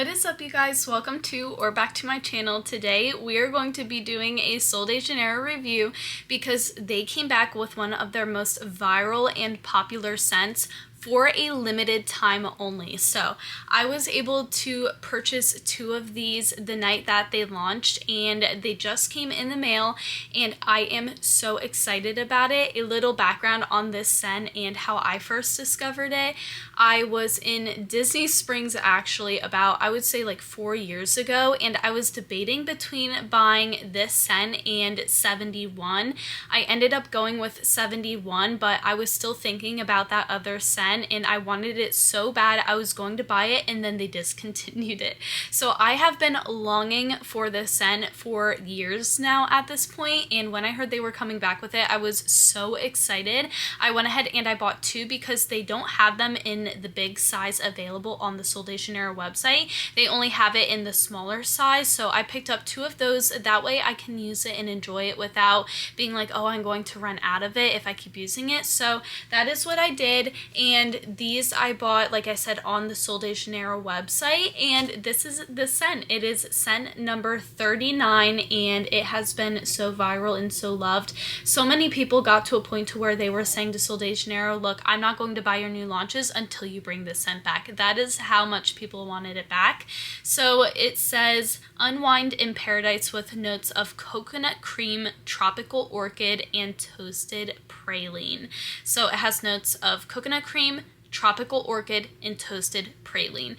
What is up, you guys? Welcome to or back to my channel. Today we are going to be doing a Sol De Janeiro review because they came back with one of their most viral and popular scents for a limited time only. So I was able to purchase 2 of these the night that they launched, and they just came in the mail, and I am so excited about it. A little background on this scent and how I first discovered it. I was in Disney Springs actually about, I would say, like 4 years ago, and I was debating between buying this scent and 71. I ended up going with 71, but I was still thinking about that other scent, and I wanted it so bad I was going to buy it, and then they discontinued it. So I have been longing for this scent for years now at this point, and when I heard they were coming back with it, I was so excited. I went ahead and I bought 2 because they don't have them in the big size available on the Sol De Janeiro website. They only have it in the smaller size, so I picked up 2 of those. That way I can use it and enjoy it without being like, oh, I'm going to run out of it if I keep using it. So that is what I did, and these I bought, like I said, on the Sol De Janeiro website, and this is the scent. It is scent number 39, and it has been so viral and so loved. So many people got to a point to where they were saying to Sol De Janeiro, look, I'm not going to buy your new launches until you bring this scent back. That is how much people wanted it back. So it says, unwind in paradise with notes of coconut cream, tropical orchid, and toasted praline. So it has notes of coconut cream, tropical orchid, and toasted praline.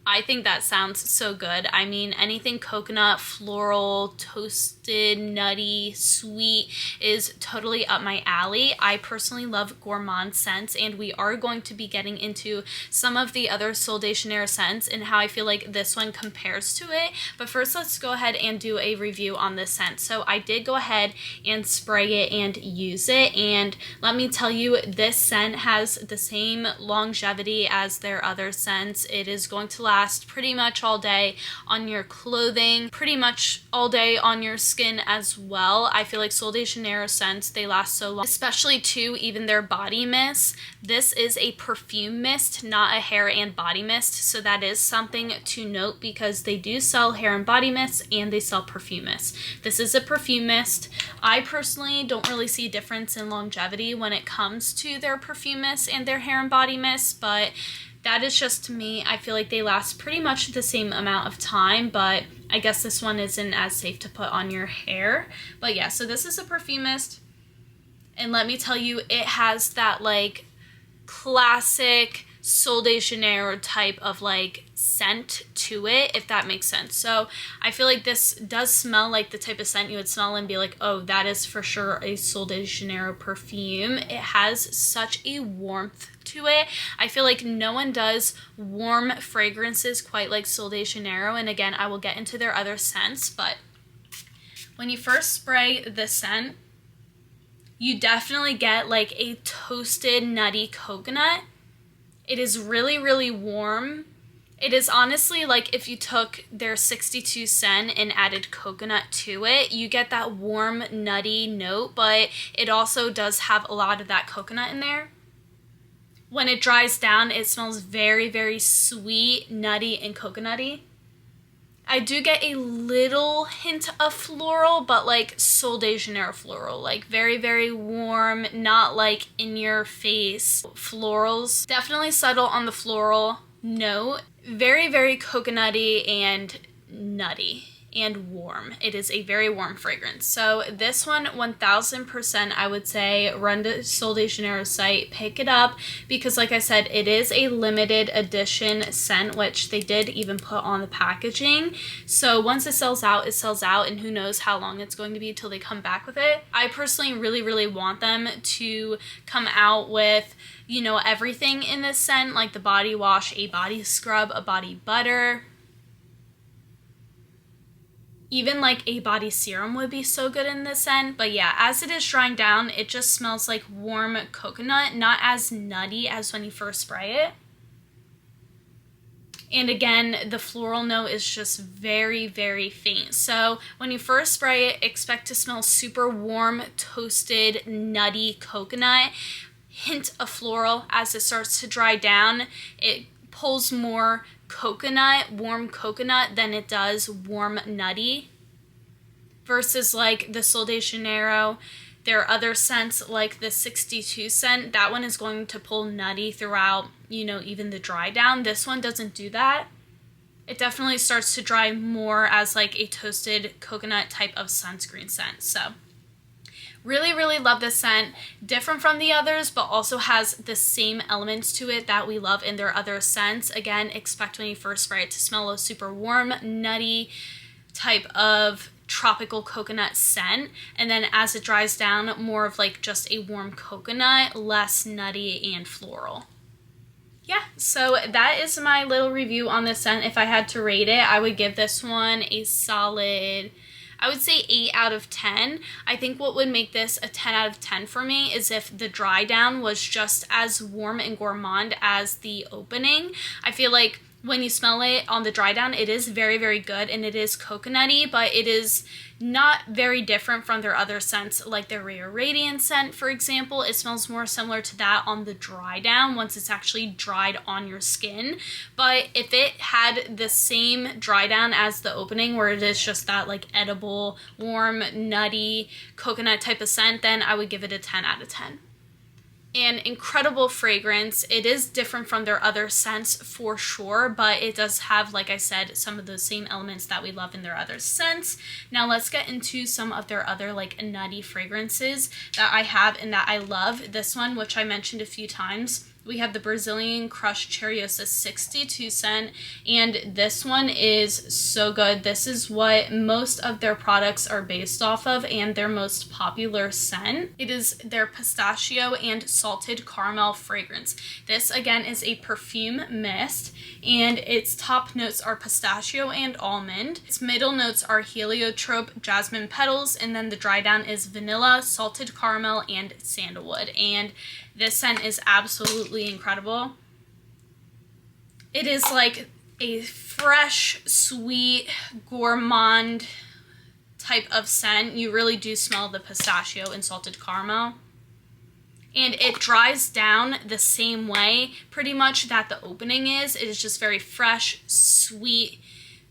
I think that sounds so good. I mean, anything coconut, floral, toasted, nutty, sweet is totally up my alley. I personally love gourmand scents, and we are going to be getting into some of the other Sol De Janeiro scents and how I feel like this one compares to it. But first, let's go ahead and do a review on this scent. So I did go ahead and spray it and use it, and let me tell you, this scent has the same longevity as their other scents. It is going to last pretty much all day on your clothing, pretty much all day on your skin as well. I feel like Sol De Janeiro scents, they last so long, especially too, even their body mist. This is a perfume mist, not a hair and body mist, so that is something to note because they do sell hair and body mists and they sell perfume mists. This is a perfume mist. I personally don't really see a difference in longevity when it comes to their perfume mists and their hair and body mists, but that is just me. I feel like they last pretty much the same amount of time, but I guess this one isn't as safe to put on your hair. But yeah, so this is a perfume mist, and let me tell you, it has that like classic Sol De Janeiro type of like scent to it, if that makes sense. So I feel like this does smell like the type of scent you would smell and be like, oh, that is for sure a Sol De Janeiro perfume. It has such a warmth to it. I feel like no one does warm fragrances quite like Sol De Janeiro, and again, I will get into their other scents, but when you first spray this scent, you definitely get like a toasted nutty coconut. It is really, really warm. It is honestly like if you took their 62 scent and added coconut to it, you get that warm, nutty note, but it also does have a lot of that coconut in there. When it dries down, it smells very, very sweet, nutty, and coconutty. I do get a little hint of floral, but like Sol De Janeiro floral, like very, very warm, not like in your face florals. Definitely subtle on the floral note. Very, very coconutty and nutty and warm. It is a very warm fragrance. So this one, 1000%, I would say run to Sol De Janeiro's site, pick it up, because like I said, it is a limited edition scent, which they did even put on the packaging. So once it sells out, and who knows how long it's going to be till they come back with it. I personally really, really want them to come out with, you know, everything in this scent, like the body wash, a body scrub, a body butter. Even like a body serum would be so good in this scent. But yeah, as it is drying down, it just smells like warm coconut, not as nutty as when you first spray it. And again, the floral note is just very, very faint. So when you first spray it, expect to smell super warm, toasted, nutty coconut. Hint of floral. As it starts to dry down, it pulls more coconut, warm coconut, than it does warm nutty. Versus like the Sol De Janeiro, there are other scents like the 62 scent. That one is going to pull nutty throughout, you know, even the dry down. This one doesn't do that. It definitely starts to dry more as like a toasted coconut type of sunscreen scent. So really, really love this scent. Different from the others, but also has the same elements to it that we love in their other scents. Again, expect when you first spray it to smell a super warm, nutty type of tropical coconut scent, and then as it dries down, more of like just a warm coconut, less nutty and floral. Yeah, so that is my little review on this scent. If I had to rate it, I would give this one a solid, I would say 8 out of 10. I think what would make this a 10 out of 10 for me is if the dry down was just as warm and gourmand as the opening. I feel like when you smell it on the dry down, it is very, very good, and it is coconutty, but it is not very different from their other scents, like their Rare Radiance scent, for example. It smells more similar to that on the dry down once it's actually dried on your skin. But if it had the same dry down as the opening, where it is just that like edible, warm, nutty, coconut type of scent, then I would give it a 10 out of 10. An incredible fragrance. It is different from their other scents for sure, but it does have, like I said, some of those same elements that we love in their other scents. Now let's get into some of their other like nutty fragrances that I have and that I love. This one, which I mentioned a few times, we have the Brazilian Crushed Cherryosa 62 scent, and this one is so good. This is what most of their products are based off of and their most popular scent. It is their pistachio and salted caramel fragrance. This again is a perfume mist, and its top notes are pistachio and almond. Its middle notes are heliotrope, jasmine petals, and then the dry down is vanilla, salted caramel, and sandalwood. And this scent is absolutely incredible. It is like a fresh, sweet, gourmand type of scent. You really do smell the pistachio and salted caramel. And it dries down the same way, pretty much, that the opening is. It is just very fresh, sweet,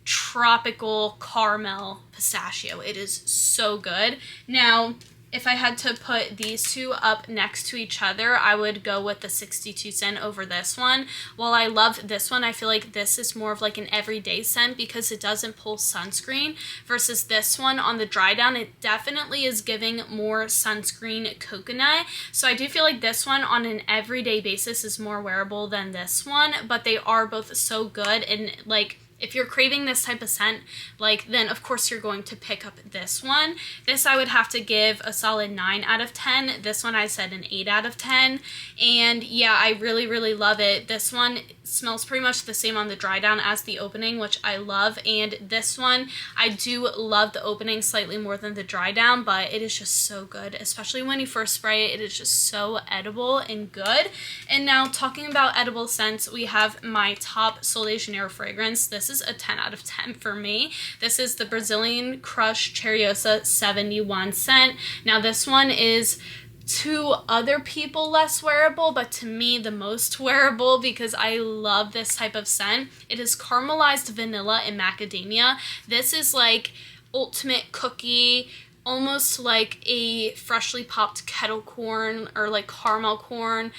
tropical caramel pistachio. It is so good. Now, if I had to put these two up next to each other, I would go with the 62 scent over this one. While I love this one, I feel like this is more of like an everyday scent because it doesn't pull sunscreen, versus this one on the dry down, it definitely is giving more sunscreen coconut. So I do feel like this one on an everyday basis is more wearable than this one, but they are both so good. And like, if you're craving this type of scent, like, then of course you're going to pick up this one. This I would have to give a solid 9 out of 10. This one I said an 8 out of 10. And yeah, I really, really love it. This one smells pretty much the same on the dry down as the opening, which I love. And this one, I do love the opening slightly more than the dry down, but it is just so good. Especially when you first spray it, it is just so edible and good. And now talking about edible scents, we have my top Sol De Janeiro fragrance. This is a 10 out of 10 for me. This is the Brazilian Crushed Cherryosa 71 scent. Now this one is to other people less wearable, but to me the most wearable because I love this type of scent. It is caramelized vanilla and macadamia. This is like ultimate cookie, almost like a freshly popped kettle corn or like caramel corn.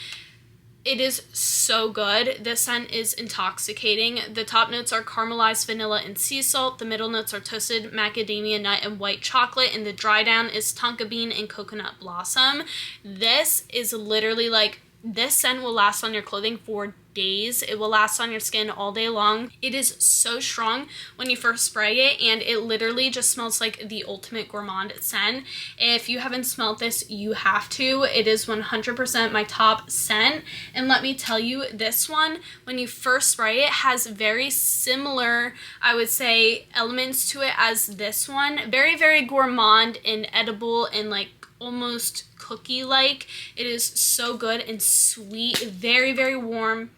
It is so good. This scent is intoxicating. The top notes are caramelized vanilla and sea salt. The middle notes are toasted macadamia nut and white chocolate. And the dry down is tonka bean and coconut blossom. This is literally like, this scent will last on your clothing for days. It will last on your skin all day long. It is so strong when you first spray it, and it literally just smells like the ultimate gourmand scent. If you haven't smelled this, you have to. It is 100% my top scent. And let me tell you, this one, when you first spray it, has very similar, I would say, elements to it as this one. Very, very gourmand and edible and like almost cookie-like. It is so good and sweet, very, very warm.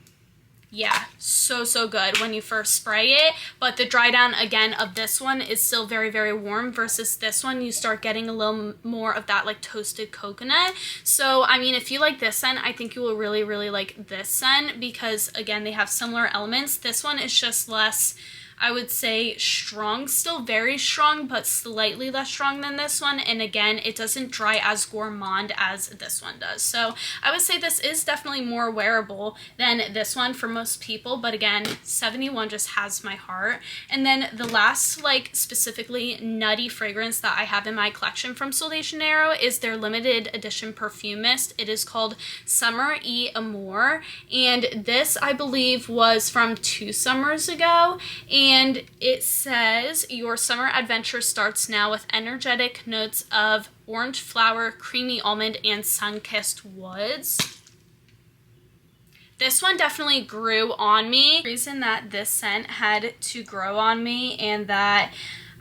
Yeah, so good when you first spray it, but the dry down again of this one is still very warm versus this one. You start getting a little more of that like toasted coconut. So I mean, if you like this scent, I think you will really like this scent because again, they have similar elements. This one is just less, I would say, strong, still very strong, but slightly less strong than this one. And again, it doesn't dry as gourmand as this one does. So I would say this is definitely more wearable than this one for most people. But again, 71 just has my heart. And then the last, like, specifically nutty fragrance that I have in my collection from Sol De Janeiro is their limited edition perfume mist. It is called Summer y Amor. And this, I believe, was from 2 summers ago. And it says, your summer adventure starts now with energetic notes of orange flower, creamy almond, and sun-kissed woods. This one definitely grew on me. The reason that this scent had to grow on me and that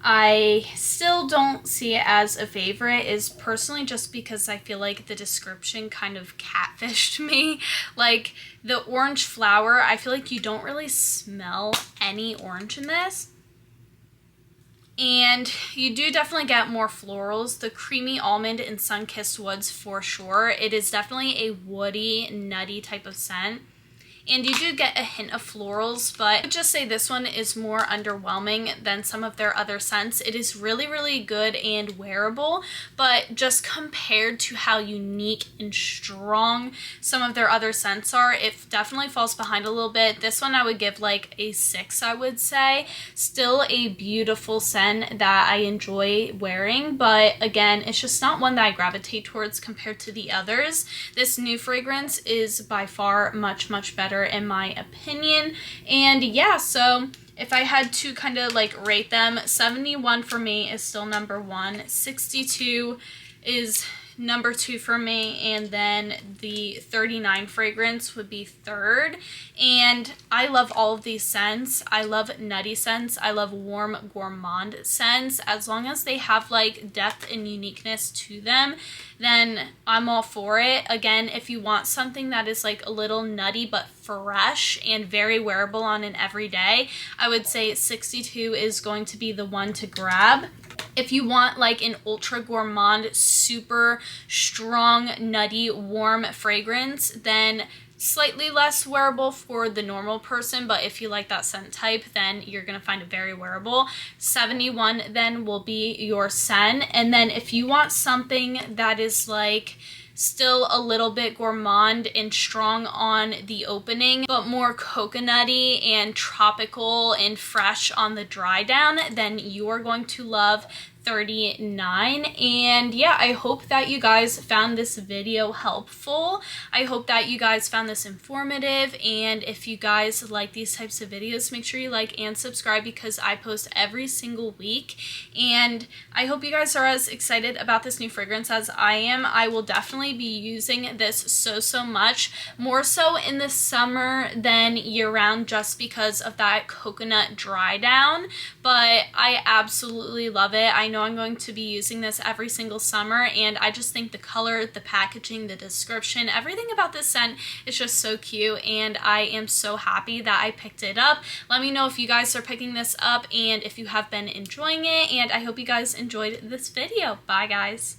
I still don't see it as a favorite is personally just because I feel like the description kind of catfished me. Like the orange flower, I feel like you don't really smell any orange in this. And you do definitely get more florals. The creamy almond and sun-kissed woods for sure. It is definitely a woody, nutty type of scent. And you do get a hint of florals, but I would just say this one is more underwhelming than some of their other scents. It is really good and wearable, but just compared to how unique and strong some of their other scents are, it definitely falls behind a little bit. This one I would give like a 6, I would say. Still a beautiful scent that I enjoy wearing, but again, it's just not one that I gravitate towards compared to the others. This new fragrance is by far much better in my opinion. And yeah, so if I had to kind of like rate them, 71 for me is still number 1, 62 is number 2 for me, and then the 39 fragrance would be 3rd. And I love all of these scents. I love nutty scents. I love warm gourmand scents. As long as they have like depth and uniqueness to them, then I'm all for it. Again, if you want something that is like a little nutty but fresh and very wearable on an everyday, I would say 62 is going to be the one to grab. If you want like an ultra gourmand, super strong, nutty, warm fragrance, then slightly less wearable for the normal person, but if you like that scent type, then you're gonna find it very wearable. 71 then will be your scent. And then if you want something that is like still a little bit gourmand and strong on the opening, but more coconutty and tropical and fresh on the dry down, then you are going to love 39. And yeah, I hope that you guys found this video helpful. I hope that you guys found this informative, and if you guys like these types of videos, make sure you like and subscribe because I post every single week. And I hope you guys are as excited about this new fragrance as I am. I will definitely be using this so much, more so in the summer than year-round just because of that coconut dry down, but I absolutely love it. I know I'm going to be using this every single summer, and I just think the color, the packaging, the description, everything about this scent is just so cute, and I am so happy that I picked it up. Let me know if you guys are picking this up and if you have been enjoying it, and I hope you guys enjoyed this video. Bye guys.